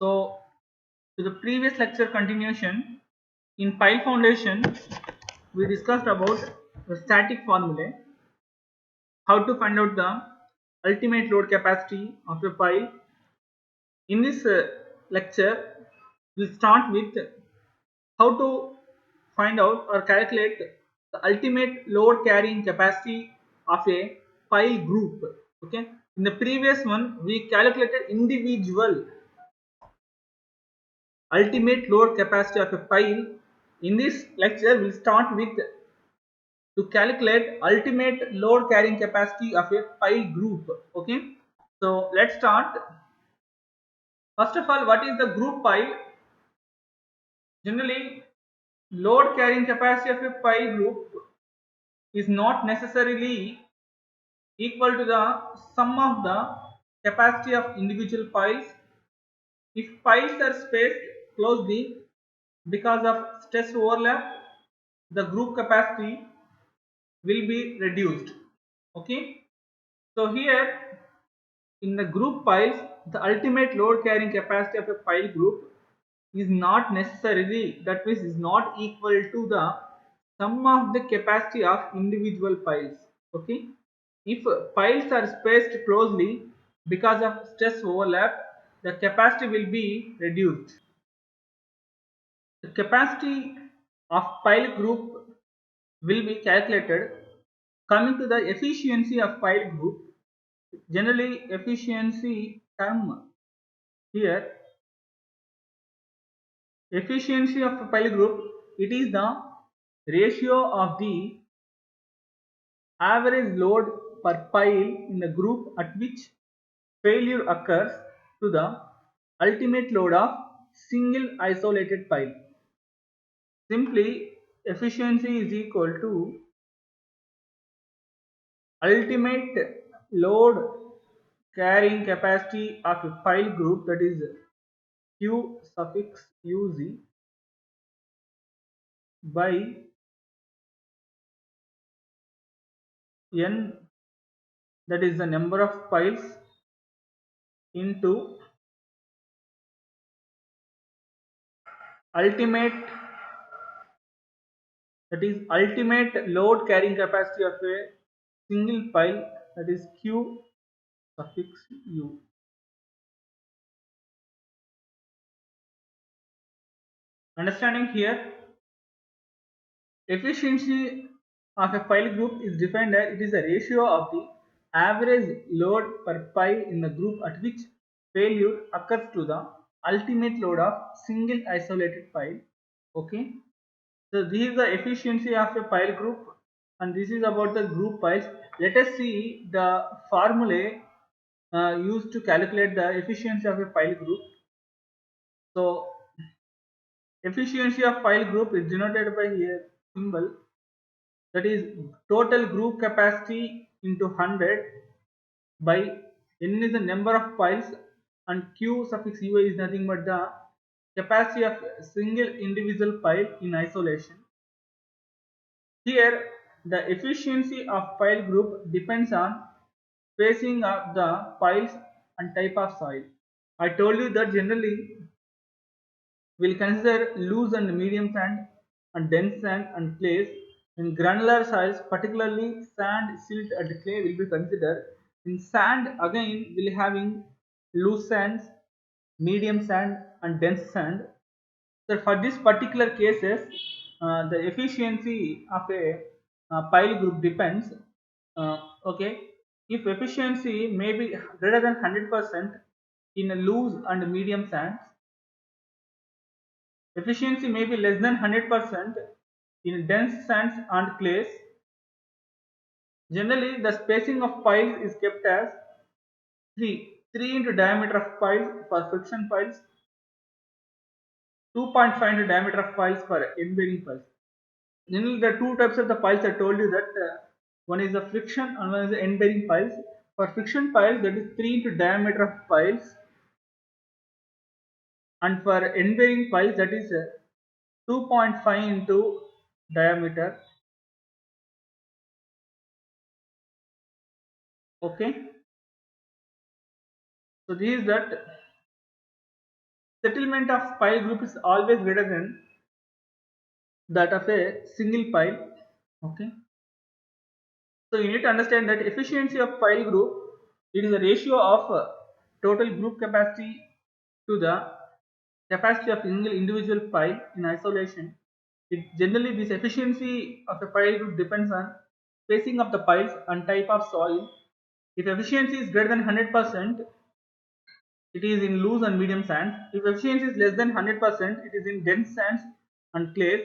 So, to the previous lecture continuation, in pile foundation, we discussed about the static formulae, how to find out the ultimate load capacity of a pile. In this lecture, we'll start with how to find out or calculate the ultimate load carrying capacity of a pile group. Okay. In the previous one, we calculated individual ultimate load capacity of a pile. In this lecture, we'll start with to calculate ultimate load carrying capacity of a pile group. Okay, so let's start. First of all, what is the group pile? Generally, load carrying capacity of a pile group is not necessarily equal to the sum of the capacity of individual piles. If piles are spaced closely because of stress overlap, the group capacity will be reduced. Okay, so here in the group piles, the ultimate load carrying capacity of a pile group is not necessarily, that means is not equal to the sum of the capacity of individual piles. Okay, if piles are spaced closely because of stress overlap, the capacity will be reduced. The capacity of pile group will be calculated. Coming to the efficiency of pile group, generally efficiency term here, efficiency of a pile group, it is the ratio of the average load per pile in the group at which failure occurs to the ultimate load of single isolated pile. Simply, efficiency is equal to ultimate load carrying capacity of a pile group, that is Q suffix uz by n, that is the number of piles, into ultimate, that is ultimate load carrying capacity of a single pile, that is Q suffix u. Understanding here, efficiency of a pile group is defined as it is a ratio of the average load per pile in the group at which failure occurs to the ultimate load of single isolated pile. Okay, so this is the efficiency of a pile group, and this is about the group piles. Let us see the formulae used to calculate the efficiency of a pile group. So efficiency of pile group is denoted by here symbol, that is total group capacity into 100 by n is the number of piles and q suffix u is nothing but the capacity of a single individual pile in isolation. Here the efficiency of pile group depends on spacing of the piles and type of soil. I told you that generally we'll consider loose and medium sand and dense sand and clays. In granular soils, particularly sand, silt and clay will be considered. In sand, again we'll having loose sands, medium sand and dense sand. So for this particular cases, the efficiency of a pile group depends. Okay, if efficiency may be greater than 100% in a loose and medium sands, efficiency may be less than 100% in dense sands and clays. Generally, the spacing of piles is kept as 3 into diameter of piles for friction piles, 2.5 into diameter of piles for end bearing piles. Generally, the two types of the piles I told you that one is the friction and one is the end bearing piles. For friction piles, that is 3 into diameter of piles, and for end bearing piles, that is 2.5 into diameter. Okay, so this is that Settlement of pile group is always greater than that of a single pile. Okay. So you need to understand that efficiency of pile group, it is a ratio of total group capacity to the capacity of single individual pile in isolation. Generally, this efficiency of a pile group depends on spacing of the piles and type of soil. If efficiency is greater than 100%, it is in loose and medium sands. If efficiency is less than 100%, it is in dense sands and clays.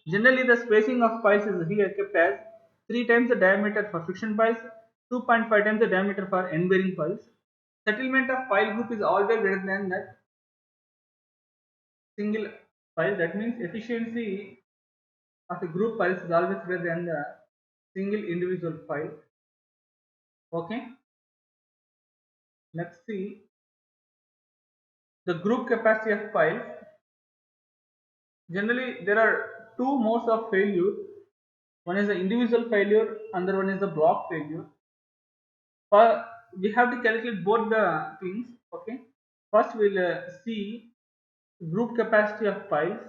Generally, the spacing of piles is here kept as 3 times the diameter for friction piles, 2.5 times the diameter for end bearing piles. Settlement of pile group is always greater than that single pile. That means efficiency of a group piles is always greater than the single individual pile. Okay. Let's see the group capacity of piles. Generally, there are two modes of failure. One is the individual failure, another one is the block failure. For we have to calculate both the things. Okay. First, we'll see group capacity of piles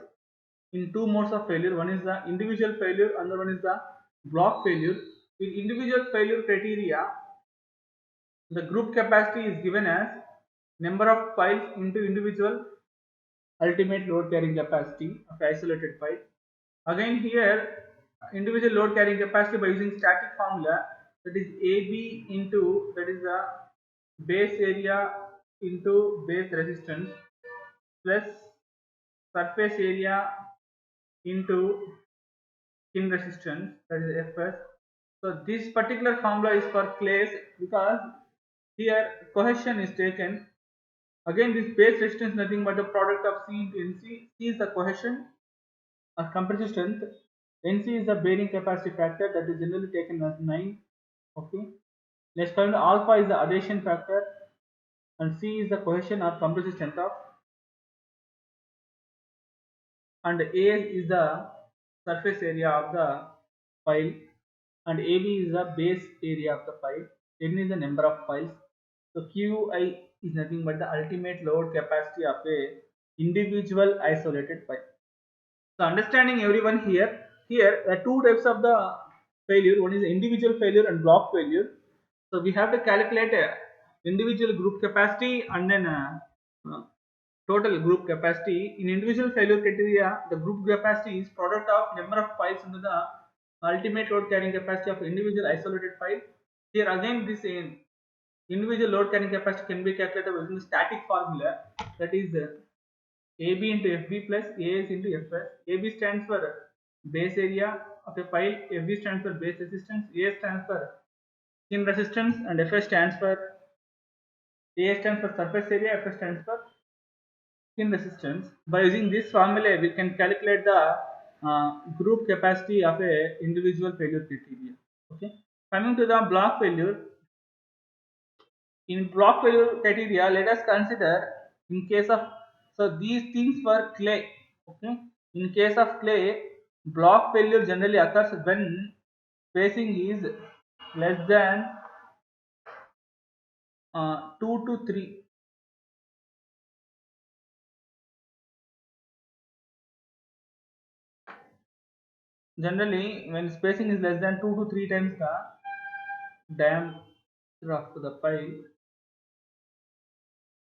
in two modes of failure. One is the individual failure, another one is the block failure. In individual failure criteria, the group capacity is given as number of piles into individual ultimate load carrying capacity of isolated pipe. Again here, individual load carrying capacity by using static formula, that is AB into, that is the base area into base resistance plus surface area into skin resistance, that is Fs. So this particular formula is for clays because here cohesion is taken. Again, this base resistance is nothing but the product of C into Nc. C is the cohesion or compressive strength. Nc is the bearing capacity factor, that is generally taken as 9. Okay. Next come alpha is the adhesion factor and C is the cohesion or compressive strength of, and A is the surface area of the pile and AB is the base area of the pile. N is the number of piles. So Qi is nothing but the ultimate load capacity of a individual isolated pile. So understanding everyone here, there are two types of the failure. One is individual failure and block failure. So we have to calculate individual group capacity and then uh, total group capacity. In individual failure criteria, the group capacity is product of number of piles into the ultimate load carrying capacity of individual isolated pile. Here again, this individual load carrying capacity can be calculated using static formula, that is AB into FB plus AS into FS. AB stands for base area of a pile, FB stands for base resistance, AS stands for skin resistance, and FS stands for, AS stands for surface area, FS stands for skin resistance. By using this formula, we can calculate the group capacity of a individual failure criteria. Okay. Coming to the block failure, in block failure criteria, let us consider in case of, so these things for clay. Okay. In case of clay, block failure generally occurs when spacing is less than 2 to 3. Generally, when spacing is less than 2 to 3 times the diameter of the pile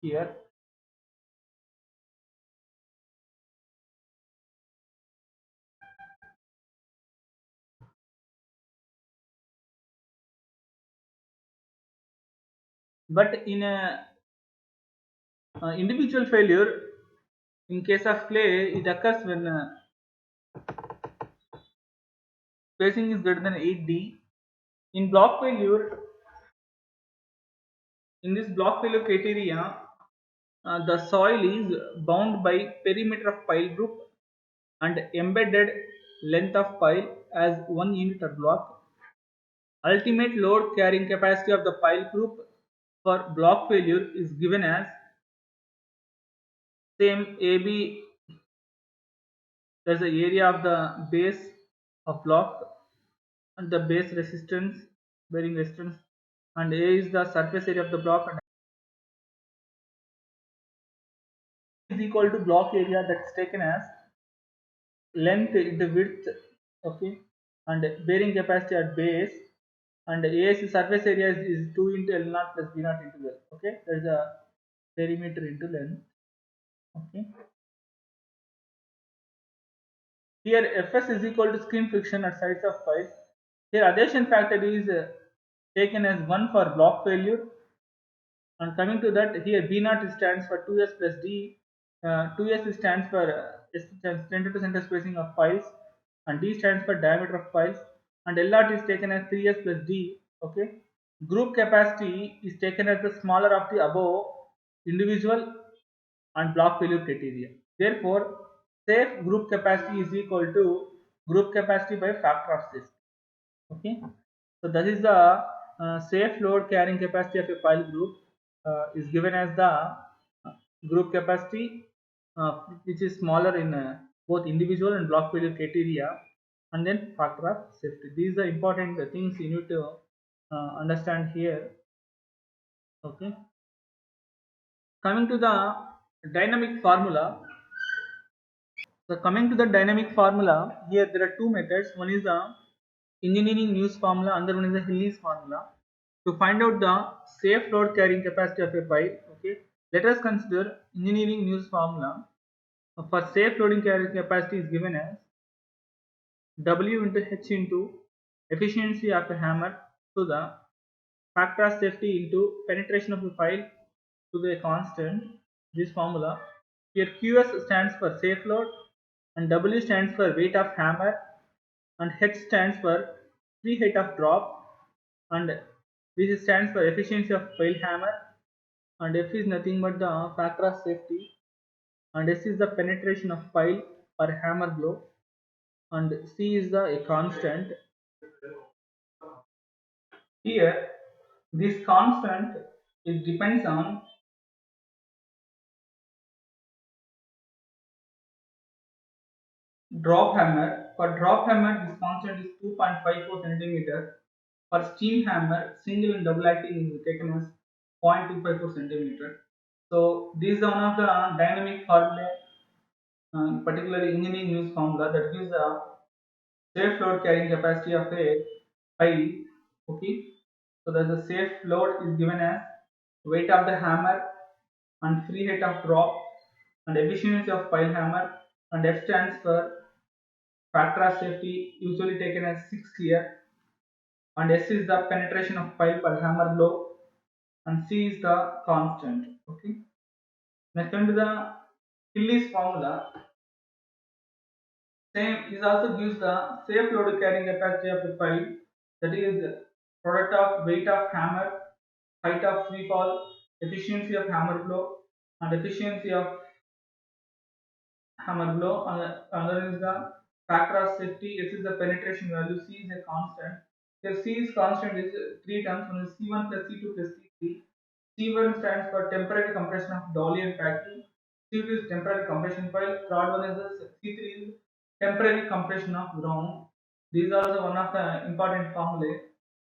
here, but in a individual failure, in case of clay, it occurs when spacing is greater than 8d. In block failure, in this block failure criteria, the soil is bound by perimeter of pile group and embedded length of pile as 1 unit or block. Ultimate load carrying capacity of the pile group for block failure is given as same AB, that's the area of the base of block and the base resistance, bearing resistance, and A is the surface area of the block and is equal to block area that's taken as length into width, okay, and bearing capacity at base, and AS surface area is 2 into L naught plus B naught into L. Okay, there is a perimeter into length. Okay, here Fs is equal to skin friction at sides of piles. Here adhesion factor is taken as 1 for block failure. And coming to that, here B naught stands for 2s plus D. 2s stands for center to center spacing of piles, and D stands for diameter of piles, and L naught is taken as 3s plus D. Okay, group capacity is taken as the smaller of the above individual and block failure criteria. Therefore, safe group capacity is equal to group capacity by factor of safety. Okay, so that is the safe load carrying capacity of a pile group is given as the group capacity, which is smaller in both individual and block failure criteria, and then factor of safety. These are important things you need to understand here. Okay, coming to the dynamic formula. So coming to the dynamic formula, here there are two methods. One is the engineering news formula, another one is the Hillis formula. To find out the safe load carrying capacity of a pipe, okay, let us consider engineering news formula. For safe loading carrying capacity is given as W into H into efficiency of a hammer to the factor of safety into penetration of a file to the constant. This formula here QS stands for safe load, and W stands for weight of hammer, and H stands for free height of drop, and this stands for efficiency of file hammer, and F is nothing but the factor of safety, and S is the penetration of pile per hammer blow, and C is the a constant. Here this constant it depends on drop hammer. For drop hammer this constant is 2.54 centimeter. For steam hammer single and double acting is taken as 0.254 centimeter. So this is one of the dynamic formula, particularly engineering use formula, that gives a safe load carrying capacity of a pile. Okay, so the safe load is given as weight of the hammer and free height of drop and efficiency of pile hammer, and F stands for factor of safety usually taken as 6 here, and S is the penetration of pile per hammer blow, and C is the constant. Okay, next come to the Hillis formula. Same is also gives the safe load carrying capacity of the pile, that is product of weight of hammer, height of free fall, efficiency of hammer blow, and efficiency of hammer blow. Another is the factor of safety. S is the penetration value. C is a constant. Here C is constant is three terms. One is C1 plus C2 plus C3. C1 stands for temporary compression of dolly and packing. C2 is temporary compression file. Third one is the C3 is temporary compression of ground. These are also one of the important formulae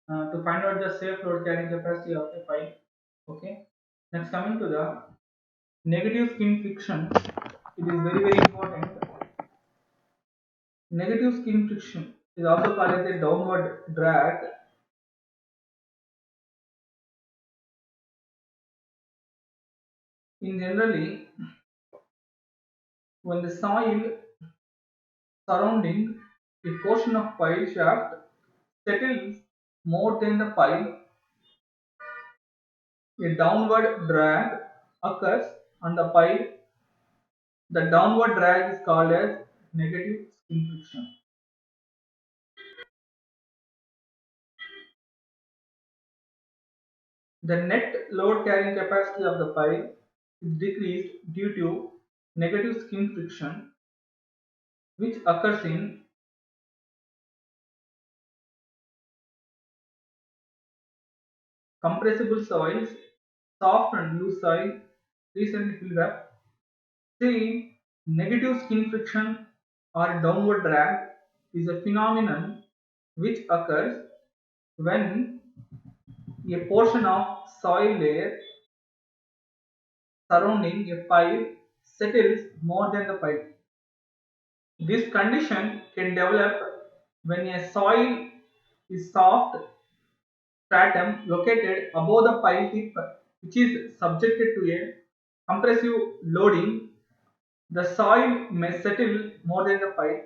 to find out the safe load carrying capacity of a file. Okay. Next coming to the negative skin friction. It is very very important. Negative skin friction is also called as a downward drag. In generally, when the soil surrounding a portion of pile shaft settles more than the pile, a downward drag occurs on the pile. The downward drag is called as negative skin friction. The net load carrying capacity of the pile is decreased due to negative skin friction, which occurs in compressible soils, soft and loose soil, recently filled up. See, negative skin friction or downward drag is a phenomenon which occurs when a portion of soil layer surrounding a pile settles more than the pile. This condition can develop when a soil is soft stratum located above the pile tip, which is subjected to a compressive loading. The soil may settle more than the pile.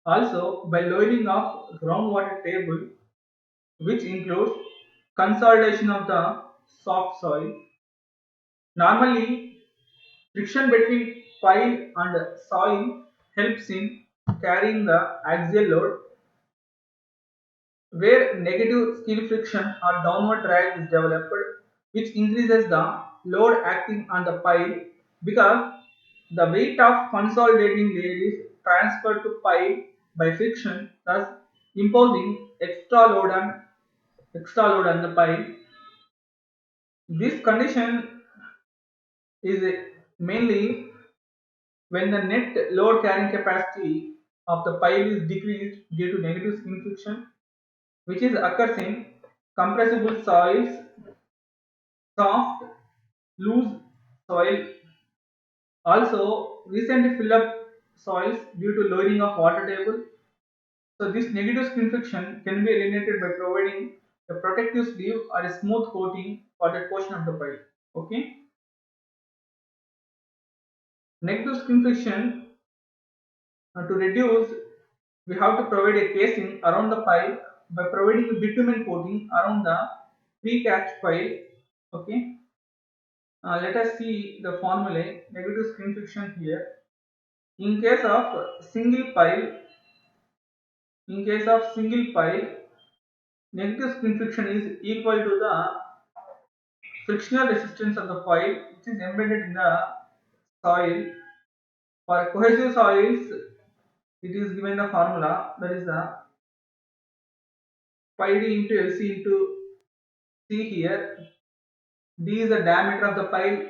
Also, by lowering of groundwater table, which includes consolidation of the soft soil. Normally, friction between pile and soil helps in carrying the axial load, where negative skill friction or downward drag is developed, which increases the load acting on the pile because the weight of consolidating layer is transferred to pile by friction, thus imposing extra load on the pile. This condition is mainly when the net load carrying capacity of the pile is decreased due to negative skin friction, which is occurs in compressible soils, soft, loose soil, also recently filled up soils due to lowering of water table. So this negative skin friction can be eliminated by providing a protective sleeve or a smooth coating for that portion of the pile. Okay. Negative skin friction to reduce, we have to provide a casing around the pile by providing a bitumen coating around the precast pile. Okay. Let us see the formulae. Negative skin friction here. In case of single pile, in case of single pile, negative skin friction is equal to the frictional resistance of the pile, which is embedded in the soil. For cohesive soils, it is given the formula, that is the pi d into Lc into C here. D is the diameter of the pile,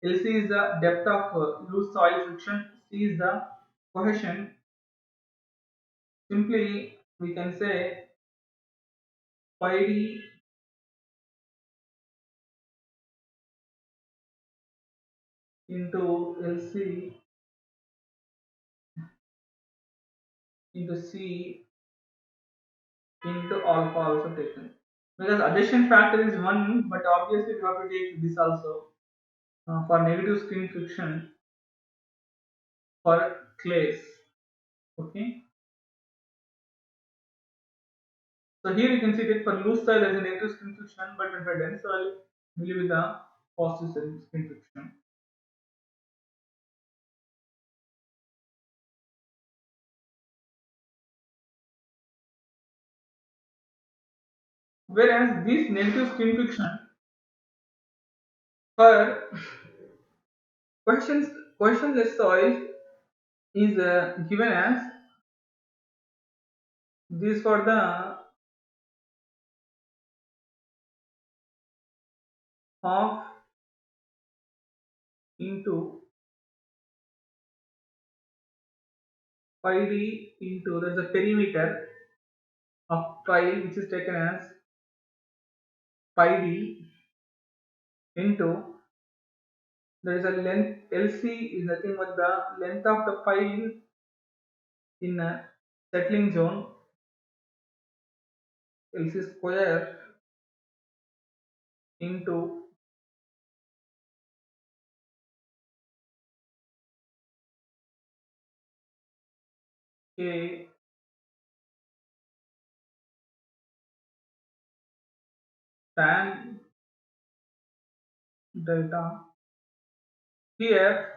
Lc is the depth of loose soil friction, C is the cohesion. Simply, we can say pi d into Lc into C into alpha also taken. Because addition factor is 1, but obviously we have to take this also for negative skin friction for clays. Okay. So here you can see that for loose soil there is a negative skin friction, but for dense soil will be the positive skin friction. Whereas this negative skin friction for questions questionless soil is given as this for the half into pi d into there's a perimeter of pile which is taken as pi d into there is a length Lc is nothing but the length of the pile in a settling zone, Lc square into K tan delta. Here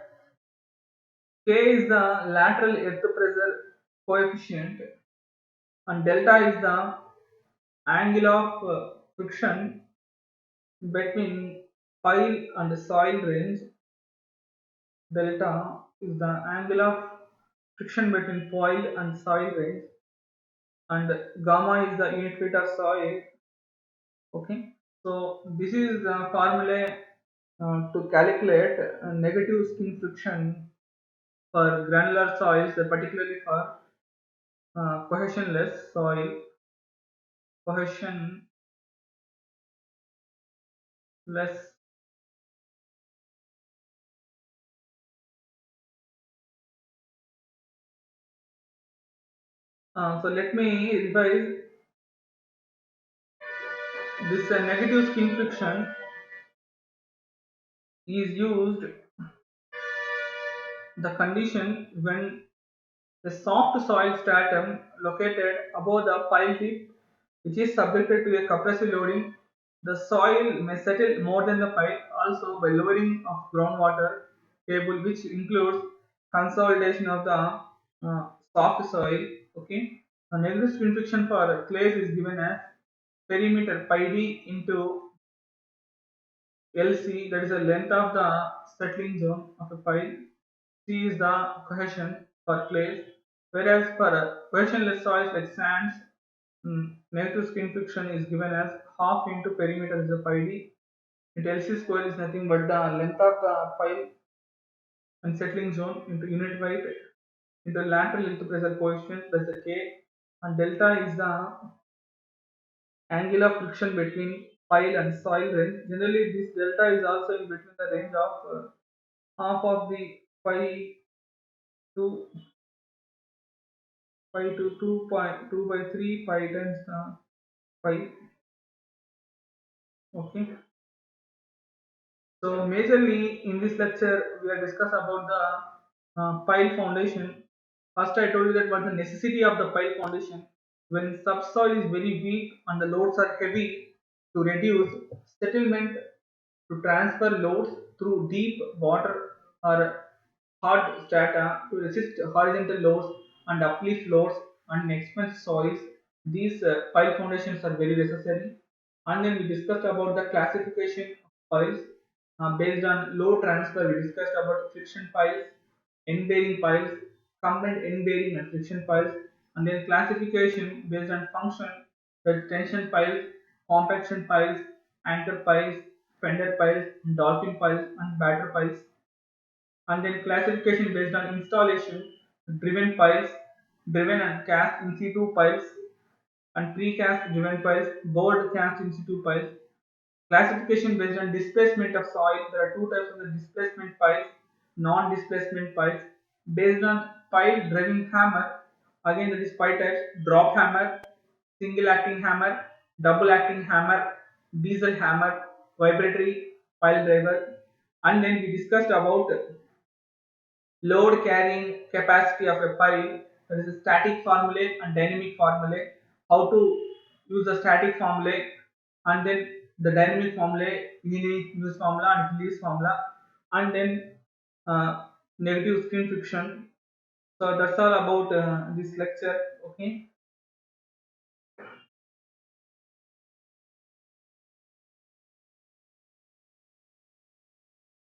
K is the lateral earth pressure coefficient and delta is the angle of friction between pile and soil range. Delta is the angle of friction between pile and soil range, and gamma is the unit weight of soil. Okay, so this is the formula to calculate negative skin friction for granular soils, particularly for cohesionless soil. Cohesionless So let me revise this. Negative skin friction is used the condition when the soft soil stratum located above the pile tip, which is subjected to a compressive loading, the soil may settle more than the pile. Also, by lowering of groundwater table, which includes consolidation of the soft soil. Okay, a negative skin friction for clays is given as perimeter pi d into LC, that is the length of the settling zone of a pile. C is the cohesion for clays, whereas for cohesionless soils like sands, negative skin friction is given as half into perimeter is the pi d. Into LC square is nothing but the length of the pile and settling zone into unit weight into lateral length pressure coefficient plus the K, and delta is the angle of friction between pile and soil range. Generally, this delta is also in between the range of half of the pi to pi to 2.2 by 3 pi times pi. Okay. So majorly in this lecture we are discuss about the pile foundation. First I told you that what the necessity of the pile foundation. When subsoil is very weak and the loads are heavy, to reduce settlement, to transfer loads through deep water or hard strata, to resist horizontal loads and uplift loads and expensive soils. These pile foundations are very necessary. And then we discussed about the classification of piles based on load transfer. We discussed about friction piles, end bearing piles, combined end bearing and friction piles, and then classification based on function, the tension piles, compaction piles, anchor piles, fender piles, dolphin piles, and batter piles, and then classification based on installation, driven piles, driven and cast in situ piles, and precast driven piles, board cast in situ piles. Classification based on displacement of soil. There are two types of the displacement piles, non-displacement piles. Based on pile driving hammer, again that is five types: drop hammer, single acting hammer, double acting hammer, diesel hammer, vibratory pile driver. And then we discussed about load carrying capacity of a pile. There is a static formulae and dynamic formulae. How to use the static formulae and then the dynamic formulae, use formula and release formula, and then negative skin friction. So that's all about this lecture. Okay.